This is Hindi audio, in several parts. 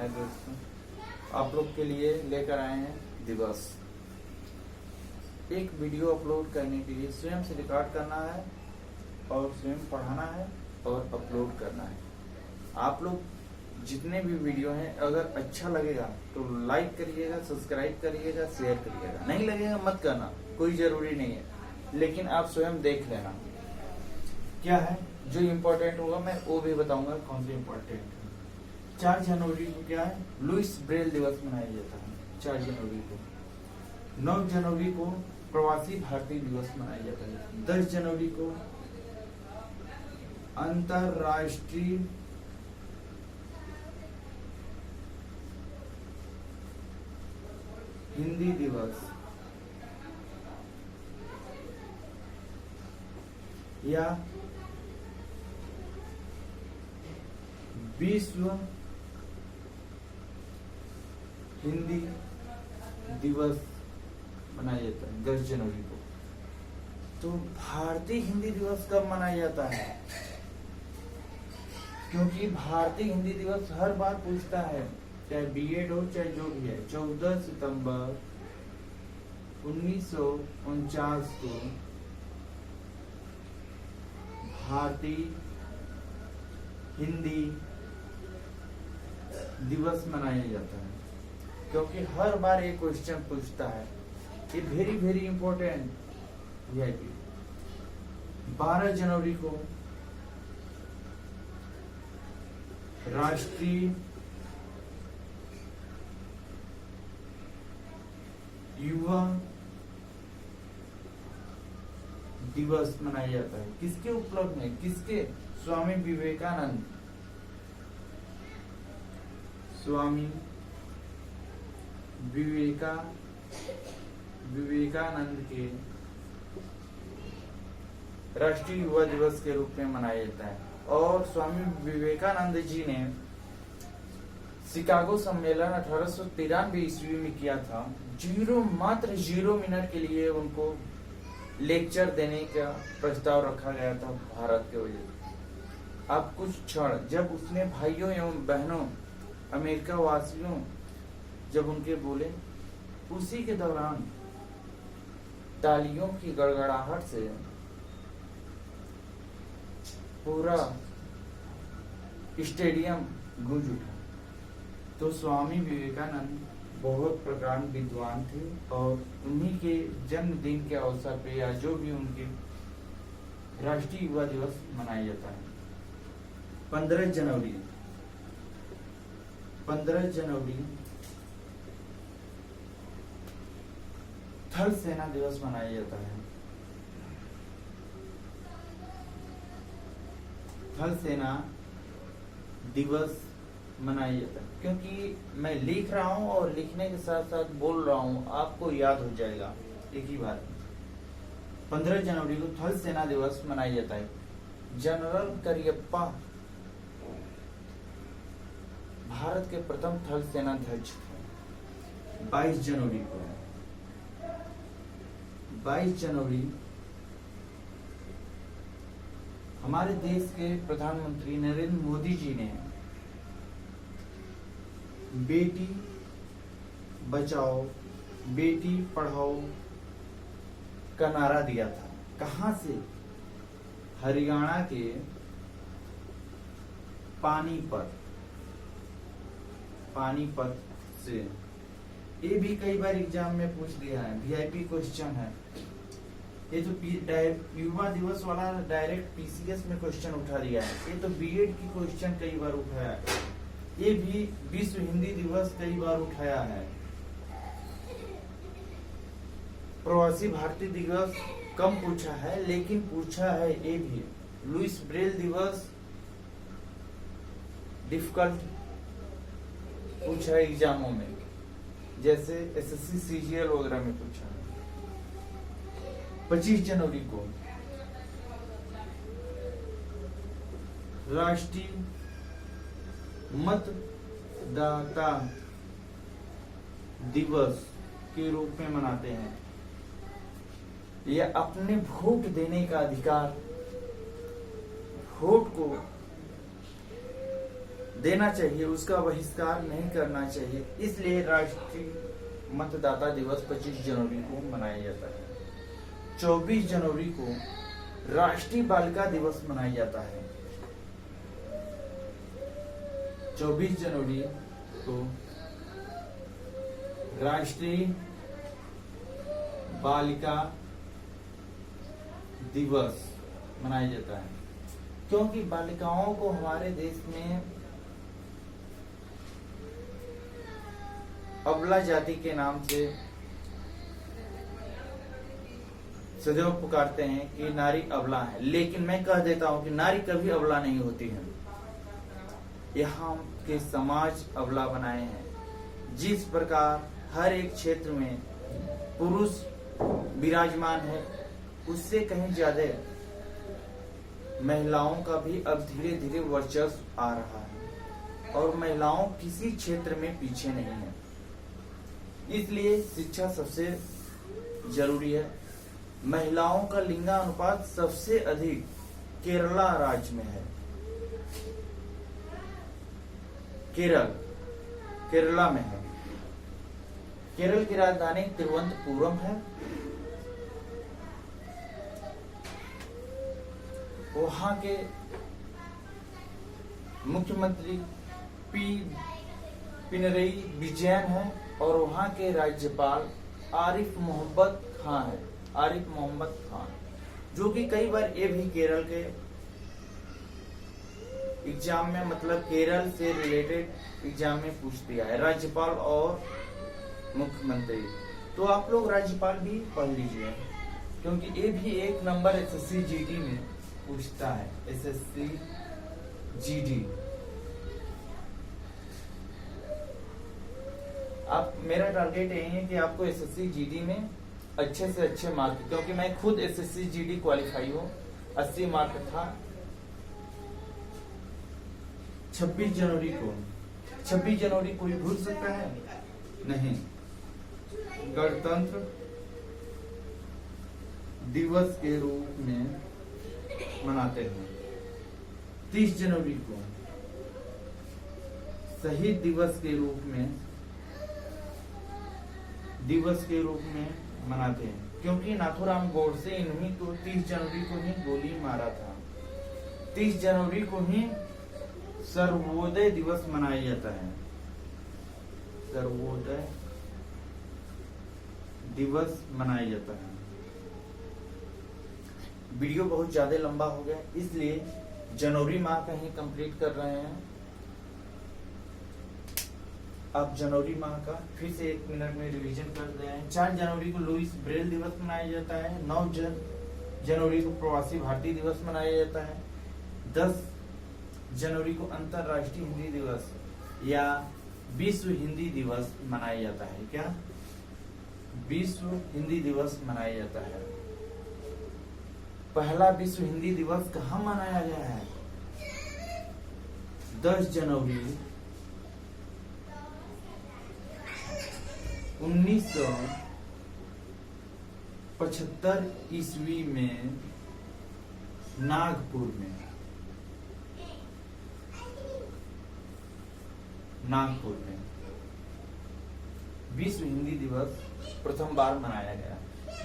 है दोस्तों, आप लोग के लिए लेकर आए हैं दिवस। एक वीडियो अपलोड करने के लिए स्वयं से रिकॉर्ड करना है और स्वयं पढ़ाना है और अपलोड करना है। आप लोग जितने भी वीडियो हैं अगर अच्छा लगेगा तो लाइक करिएगा, सब्सक्राइब करिएगा, शेयर करिएगा। नहीं लगेगा मत करना, कोई जरूरी नहीं है, लेकिन आप स्वयं देख लेना क्या है जो इम्पोर्टेंट होगा। मैं वो भी बताऊंगा कौन सी इम्पोर्टेंट है। 4 जनवरी को क्या है, लुईस ब्रेल दिवस मनाया जाता है 4 जनवरी को। 9 जनवरी को प्रवासी भारतीय दिवस मनाया जाता है। 10 जनवरी को अंतरराष्ट्रीय हिंदी दिवस या विश्व हिंदी दिवस मनाया जाता है 10 जनवरी को। तो भारतीय हिंदी दिवस कब मनाया जाता है? क्योंकि भारतीय हिंदी दिवस हर बार पूछता है, चाहे बीएड हो चाहे जो भी है। 14 सितंबर 1949 को भारतीय हिंदी दिवस मनाया जाता है। क्योंकि हर बार एक क्वेश्चन पूछता है, ये वेरी वेरी इंपॉर्टेंट वीआईपी। 12 जनवरी को राष्ट्रीय युवा दिवस मनाया जाता है। किसके उपलब्ध में? किसके? स्वामी विवेकानंद। स्वामी विवेकानंद के राष्ट्रीय युवा दिवस के रूप में मनाया जाता है। और स्वामी विवेकानंद जी ने शिकागो सम्मेलन 1893 ईस्वी में किया था। मात्र 0 मिनट के लिए उनको लेक्चर देने का प्रस्ताव रखा गया था भारत के वजह से। अब कुछ क्षण जब उसने भाइयों एवं बहनों, अमेरिका वासियों जब उनके बोले, उसी के दौरान तालियों की गड़गड़ाहट से पूरा स्टेडियम गूंज उठा। तो स्वामी विवेकानंद बहुत प्रकार विद्वान थे और उन्हीं के जन्मदिन के अवसर पे या जो भी उनके राष्ट्रीय युवा दिवस मनाया जाता है। 15 जनवरी थल सेना दिवस मनाया जाता है। थल सेना दिवस मनाया जाता है क्योंकि मैं लिख रहा हूं और लिखने के साथ साथ बोल रहा हूं, आपको याद हो जाएगा एक ही बार। 15 जनवरी को थल सेना दिवस मनाया जाता है। जनरल करियप्पा भारत के प्रथम थल सेनाध्यक्ष थे। 22 जनवरी हमारे देश के प्रधानमंत्री नरेंद्र मोदी जी ने बेटी बचाओ बेटी पढ़ाओ का नारा दिया था। कहां से? हरियाणा के पानीपत से। ये भी कई बार एग्जाम में पूछ दिया है, वीआईपी क्वेश्चन है। ये तो युवा दिवस वाला डायरेक्ट पीसीएस में क्वेश्चन उठा दिया है। ये तो बीएड की क्वेश्चन कई बार उठाया है। ये भी विश्व हिंदी दिवस कई बार उठाया है। प्रवासी भारतीय दिवस कम पूछा है, लेकिन पूछा है ये भी। लुईस ब्रेल दिवस डिफिकल्ट पूछा है एग्जामों में, जैसे एसएससी सीजीएल वगैरह में पूछा है। 25 जनवरी को राष्ट्रीय मतदाता दिवस के रूप में मनाते हैं। यह अपने वोट देने का अधिकार, वोट को देना चाहिए, उसका बहिष्कार नहीं करना चाहिए। इसलिए राष्ट्रीय मतदाता दिवस 25 जनवरी को मनाया जाता है। 24 जनवरी को राष्ट्रीय बालिका दिवस मनाया जाता है। 24 जनवरी को राष्ट्रीय बालिका दिवस मनाया जाता है, क्योंकि बालिकाओं को हमारे देश में अबला जाति के नाम से सदैव पुकारते हैं कि नारी अबला है। लेकिन मैं कह देता हूं कि नारी कभी अबला नहीं होती है। यहाँ के समाज अबला बनाए हैं। जिस प्रकार हर एक क्षेत्र में पुरुष विराजमान है, उससे कहीं ज्यादा महिलाओं का भी अब धीरे धीरे वर्चस्व आ रहा है और महिलाओं किसी क्षेत्र में पीछे नहीं है। इसलिए शिक्षा सबसे जरूरी है। महिलाओं का लिंगानुपात सबसे अधिक केरला राज्य में है। केरला में है। केरल की राजधानी तिरुवनंतपुरम है। वहां के मुख्यमंत्री पिनरई विजयन है और वहां के राज्यपाल आरिफ मोहम्मद खान, जो कि कई बार ये भी केरल के एग्जाम में, मतलब केरल से रिलेटेड एग्जाम में पूछ दिया है, राज्यपाल और मुख्यमंत्री। तो आप लोग राज्यपाल भी पढ़ लीजिए, क्योंकि ये भी एक नंबर एसएससी जीडी में पूछता है। एसएससी जीडी आप, मेरा टारगेट यही है कि आपको एसएससी जीडी में अच्छे से अच्छे मार्क, क्योंकि मैं खुद एसएससी जीडी क्वालिफाई हूँ। 80 मार्क था। 26 जनवरी कोई भूल सकता है? नहीं। गणतंत्र दिवस के रूप में मनाते हैं। 30 जनवरी को शहीद दिवस के रूप में मनाते हैं, क्योंकि नाथूराम गोडसे इन्हीं को 30 जनवरी को ही गोली मारा था। 30 जनवरी को ही सर्वोदय दिवस मनाया जाता है। सर्वोदय दिवस मनाया जाता है। वीडियो बहुत ज्यादा लंबा हो गया, इसलिए जनवरी माह का ही कंप्लीट कर रहे हैं। अब जनवरी माह का फिर से 1 मिनट में रिवीजन कर रहे हैं। 4 जनवरी को लुईस ब्रेल दिवस मनाया जाता है। 9 जनवरी को प्रवासी भारतीय दिवस मनाया जाता है। 10 जनवरी को अंतरराष्ट्रीय हिंदी दिवस या विश्व हिंदी दिवस मनाया जाता है। क्या? विश्व हिंदी दिवस मनाया जाता है। पहला विश्व हिंदी दिवस कहाँ मनाया गया है? 10 जनवरी 1975 ईस्वी में नागपुर में विश्व हिंदी दिवस प्रथम बार मनाया गया।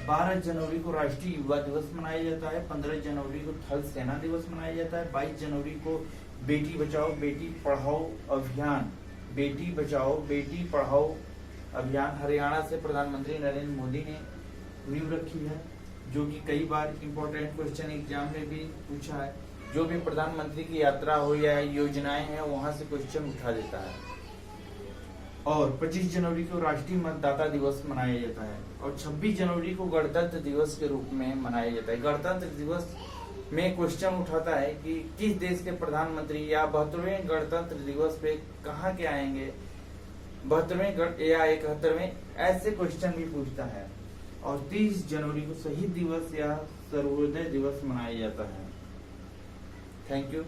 12 जनवरी को राष्ट्रीय युवा दिवस मनाया जाता है। 15 जनवरी को थल सेना दिवस मनाया जाता है। 22 जनवरी को बेटी बचाओ बेटी पढ़ाओ अभियान हरियाणा से प्रधानमंत्री नरेंद्र मोदी ने नींव रखी है, जो कि कई बार इंपॉर्टेंट क्वेश्चन एग्जाम में भी पूछा है। जो भी प्रधानमंत्री की यात्रा हो या योजनाएं हैं, वहां से क्वेश्चन उठा देता है। और 25 जनवरी को राष्ट्रीय मतदाता दिवस मनाया जाता है और 26 जनवरी को गणतंत्र दिवस के रूप में मनाया जाता है। गणतंत्र दिवस में क्वेश्चन उठाता है कि किस देश के प्रधानमंत्री या 72वें गणतंत्र दिवस पे कहाँ के आएंगे, 72वें या 71वें, ऐसे क्वेश्चन भी पूछता है। और 30 जनवरी को शहीद दिवस या सर्वोदय दिवस मनाया जाता है। Thank you.